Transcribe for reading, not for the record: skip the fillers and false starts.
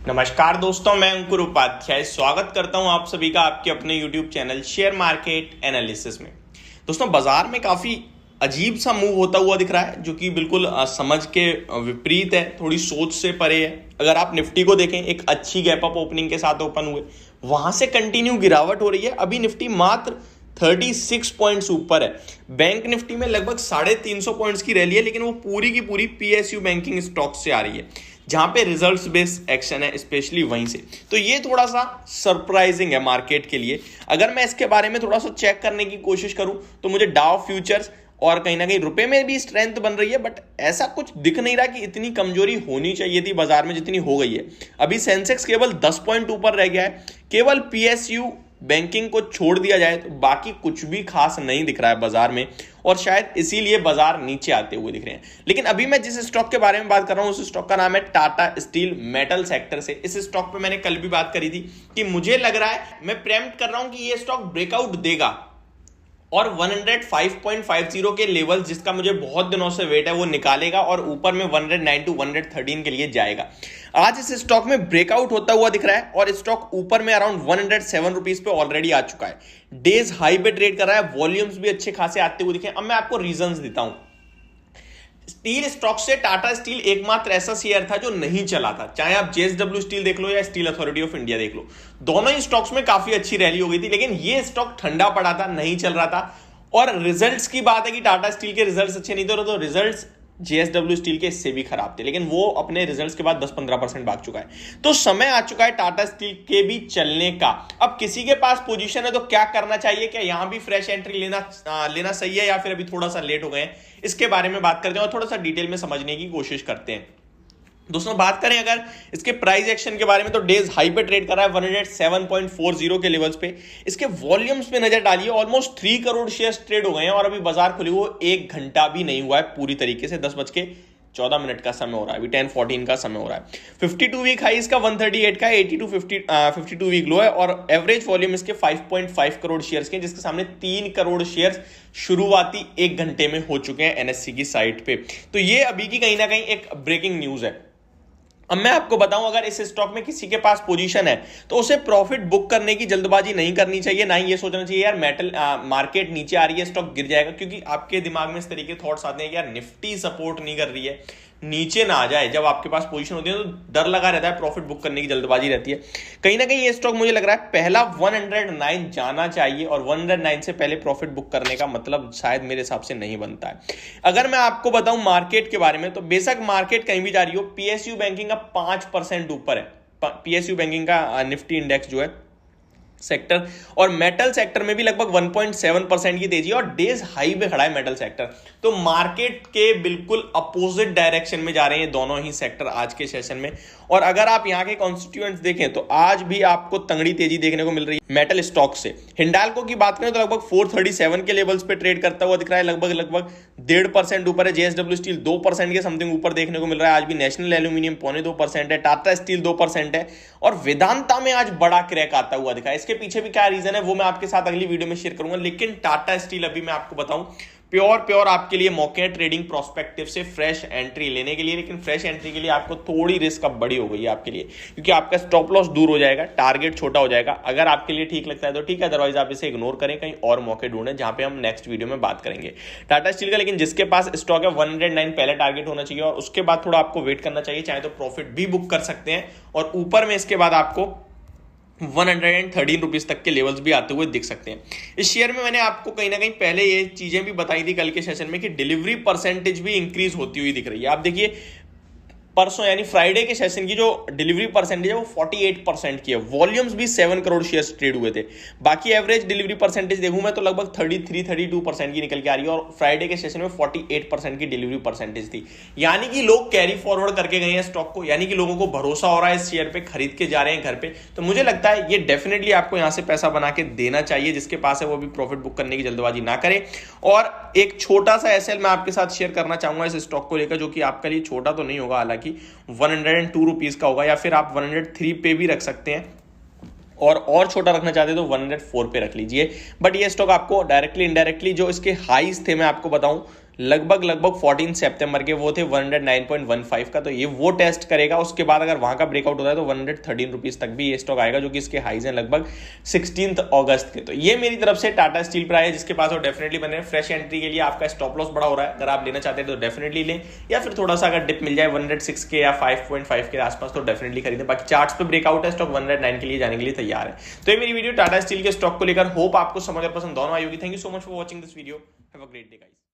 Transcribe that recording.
नमस्कार दोस्तों, मैं अंकुर उपाध्याय स्वागत करता हूं आप सभी का आपके अपने YouTube channel share market analysis में। दोस्तों, बाजार में काफ़ी अजीब सा मूव होता हुआ दिख रहा है जो कि बिल्कुल समझ के विपरीत है, थोड़ी सोच से परे है। अगर आप निफ्टी को देखें, एक अच्छी गैप अप ओपनिंग के साथ ओपन हुए, वहां से कंटिन्यू गिरावट हो रही है। अभी निफ्टी मात्र 36 पॉइंट्स ऊपर है। बैंक निफ्टी में लगभग 350 पॉइंट्स की रैली है, लेकिन वो पूरी की पूरी पीएसयू बैंकिंग स्टॉक से आ रही है, जहां पे रिजल्ट्स बेस्ड एक्शन है, स्पेशली वहीं से। तो ये थोड़ा सा सरप्राइजिंग है मार्केट के लिए। अगर मैं इसके बारे में थोड़ा सा चेक करने की कोशिश करूं तो मुझे डाउ फ्यूचर्स और कहीं ना कहीं रुपए में भी स्ट्रेंथ बन रही है, बट ऐसा कुछ दिख नहीं रहा कि इतनी कमजोरी होनी चाहिए थी बाजार में जितनी हो गई है। अभी सेंसेक्स केवल 10 पॉइंट ऊपर रह गया है। केवल पीएसयू बैंकिंग को छोड़ दिया जाए तो बाकी कुछ भी खास नहीं दिख रहा है बाजार में, और शायद इसीलिए बाजार नीचे आते हुए दिख रहे हैं। लेकिन अभी मैं जिस स्टॉक के बारे में बात कर रहा हूं उस स्टॉक का नाम है टाटा स्टील मेटल सेक्टर से। इस स्टॉक पे मैंने कल भी बात करी थी कि मुझे लग रहा है, मैं प्रेम्प्ट कर रहा हूं कि ये स्टॉक ब्रेकआउट देगा और 105.50 के लेवल, जिसका मुझे बहुत दिनों से वेट है, वो निकालेगा और ऊपर में 109 टू 113 के लिए जाएगा। आज इस स्टॉक में ब्रेकआउट होता हुआ दिख रहा है और स्टॉक ऊपर में अराउंड 107 रुपीज पे ऑलरेडी आ चुका है। डेज हाई पे ट्रेड कर रहा है, वॉल्यूम्स भी अच्छे खासे आते हुए दिखे। अब मैं आपको रीजंस देता हूं। स्टील स्टॉक से टाटा स्टील एकमात्र ऐसा शेयर था जो नहीं चला था, चाहे आप जेएसडब्ल्यू स्टील देख लो या स्टील अथॉरिटी ऑफ इंडिया देख लो। दोनों ही स्टॉक्स में काफी अच्छी रैली हो गई थी, लेकिन ये स्टॉक ठंडा पड़ा था, नहीं चल रहा था। और रिजल्ट्स की बात है कि टाटा स्टील के रिजल्ट्स अच्छे नहीं थे, तो रिजल्ट्स जेएसडब्ल्यू स्टील के इससे भी खराब थे, लेकिन वो अपने रिजल्ट्स के बाद 10-15% भाग चुका है। तो समय आ चुका है टाटा स्टील के भी चलने का। अब किसी के पास पोजीशन है तो क्या करना चाहिए? क्या यहां भी फ्रेश एंट्री लेना सही है या फिर अभी थोड़ा सा लेट हो गए हैं? इसके बारे में बात करते हैं और थोड़ा सा डिटेल में समझने की कोशिश करते हैं। दोस्तों, बात करें अगर इसके प्राइस एक्शन के बारे में, तो डेज हाई पे ट्रेड कर रहा है 107.40 के लेवल्स पे। इसके वॉल्यूम्स पे नजर डालिए, ऑलमोस्ट 3 करोड़ शेयर्स ट्रेड हो गए हैं और अभी बाजार खुले हुए 1 घंटा भी नहीं हुआ है पूरी तरीके से। 10:14 का समय हो रहा है, अभी 10:14 का समय हो रहा है। 52 वीक हाई इसका 138 का है, 52 वीक लो है और एवरेज वॉल्यूम इसके 5.5 करोड़ शेयर्स के, जिसके सामने 3 करोड़ शेयर्स शुरुआती 1 घंटे में हो चुके हैं एनएससी की साइट पे। तो ये अभी की कहीं ना कहीं एक ब्रेकिंग न्यूज है। अब मैं आपको बताऊं, अगर इस स्टॉक में किसी के पास पोजीशन है तो उसे प्रॉफिट बुक करने की जल्दबाजी नहीं करनी चाहिए, ना ही ये सोचना चाहिए यार मेटल मार्केट नीचे आ रही है, स्टॉक गिर जाएगा। क्योंकि आपके दिमाग में इस तरीके के थॉट्स आते हैं कि यार निफ्टी सपोर्ट नहीं कर रही है, नीचे ना आ जाए। जब आपके पास पोजीशन होती है तो डर लगा रहता है, प्रॉफिट बुक करने की जल्दबाजी रहती है। कहीं ना कहीं ये स्टॉक मुझे लग रहा है पहला 109 जाना चाहिए, और 109 से पहले प्रॉफिट बुक करने का मतलब शायद मेरे हिसाब से नहीं बनता है। अगर मैं आपको बताऊं मार्केट के बारे में, तो बेशक मार्केट कहीं भी जा रही हो, पीएसयू बैंकिंग का 5% ऊपर है। पीएसयू बैंकिंग का निफ्टी इंडेक्स जो है सेक्टर, और मेटल सेक्टर में भी लगभग 1.7% की तेजी है और डेज हाई पे खड़ा है मेटल सेक्टर। तो मार्केट के बिल्कुल अपोजिट डायरेक्शन में जा रहे हैं दोनों ही सेक्टर आज के सेशन में। और अगर आप यहां के कॉन्स्टिट्यूएंट्स देखें तो आज भी आपको तंगड़ी तेजी देखने को मिल रही है मेटल स्टॉक से। हिंडाल्को की बात करें तो लगभग 437 के लेवल्स पे ट्रेड करता हुआ दिख रहा है, लगभग 1.5% ऊपर है। जेएसडब्ल्यू स्टील 2% के समथिंग ऊपर देखने को मिल रहा है आज भी। नेशनल एल्यूमिनियम 2.25% है, टाटा स्टील 2% है, और वेदांता में आज बड़ा क्रैक आता हुआ दिखा है। इसके पीछे भी क्या रीजन है वो मैं आपके साथ अगली वीडियो में शेयर करूंगा, लेकिन टाटा स्टील अभी मैं आपको बताऊं प्योर आपके लिए मौके हैं ट्रेडिंग प्रोस्पेक्टिव से फ्रेश एंट्री लेने के लिए। लेकिन फ्रेश एंट्री के लिए आपको थोड़ी रिस्क अब बड़ी हो गई है आपके लिए, क्योंकि आपका स्टॉप लॉस दूर हो जाएगा, टारगेट छोटा हो जाएगा। अगर आपके लिए ठीक लगता है तो ठीक है, अदरवाइज आप इसे इग्नोर करें, कहीं और मौके ढूंढें जहां पे हम नेक्स्ट वीडियो में बात करेंगे टाटा स्टील का। लेकिन जिसके पास स्टॉक है 109 पहले टारगेट होना चाहिए और उसके बाद थोड़ा आपको वेट करना चाहिए, चाहे तो प्रॉफिट भी बुक कर सकते हैं और ऊपर में इसके बाद आपको 113 रुपीज तक के लेवल्स भी आते हुए दिख सकते हैं। इस शेयर में मैंने आपको कहीं ना कहीं पहले ये चीजें भी बताई थी कल के सेशन में कि डिलीवरी परसेंटेज भी इंक्रीज होती हुई दिख रही है। आप देखिए परसों यानी फ्राइडे के सेशन की जो डिलीवरी परसेंटेज है वो 48% की है। वॉल्यूम्स भी 7 करोड़ शेयर्स ट्रेड हुए थे। बाकी एवरेज डिलीवरी परसेंटेज देखूं मैं तो लगभग 33-32% की निकल के आ रही है, और फ्राइडे के सेशन में 48% की डिलीवरी परसेंटेज थी। यानी कि लोग कैरी फॉरवर्ड करके गए हैं स्टॉक को, यानी कि लोगों को भरोसा हो रहा है इस शेयर पे, खरीद के जा रहे हैं घर पे। तो मुझे लगता है ये डेफिनेटली आपको यहां से पैसा बना के देना चाहिए। जिसके पास है वो भी प्रॉफिट बुक करने की जल्दबाजी ना करे। और एक छोटा सा एसएल मैं आपके साथ शेयर करना चाहूंगा इस स्टॉक को लेकर, जो कि आपके लिए छोटा तो नहीं होगा, हालांकि 102 रुपीज का होगा, या फिर आप 103 पे भी रख सकते हैं, और छोटा रखना चाहते हैं तो 104 पे रख लीजिए। बट ये स्टॉक आपको डायरेक्टली इनडायरेक्टली जो इसके हाईज थे मैं आपको बताऊं, लगभग 14 सितंबर के वो थे 109.15 का, तो ये वो टेस्ट करेगा। उसके बाद अगर वहां का ब्रेकआउट होता है तो 113 रुपीज तक भी ये स्टॉक आएगा, जो कि इसके हाईज हैं लगभग 16 अगस्त के। तो ये मेरी तरफ से टाटा स्टील पर आए, जिसके पास वो डेफिनेटली बने। फ्रेश एंट्री के लिए आपका स्टॉप लॉस बड़ा हो रहा है, अगर आप लेना चाहते हैं तो डेफिनेटली लें, या फिर थोड़ा सा अगर डिप मिल जाए 106 के या 5.5 के आसपास तो डेफिनेटली खरीदें। बाकी चार्ट्स पे ब्रेकआउट है, स्टॉक 109 के लिए जाने के लिए तैयार है। तो ये मेरी वीडियो टाटा स्टील के स्टॉक को लेकर, होप आपको समझ और पसंद दोनों आई होगी। Thank you so much for watching this video. Have a great day guys.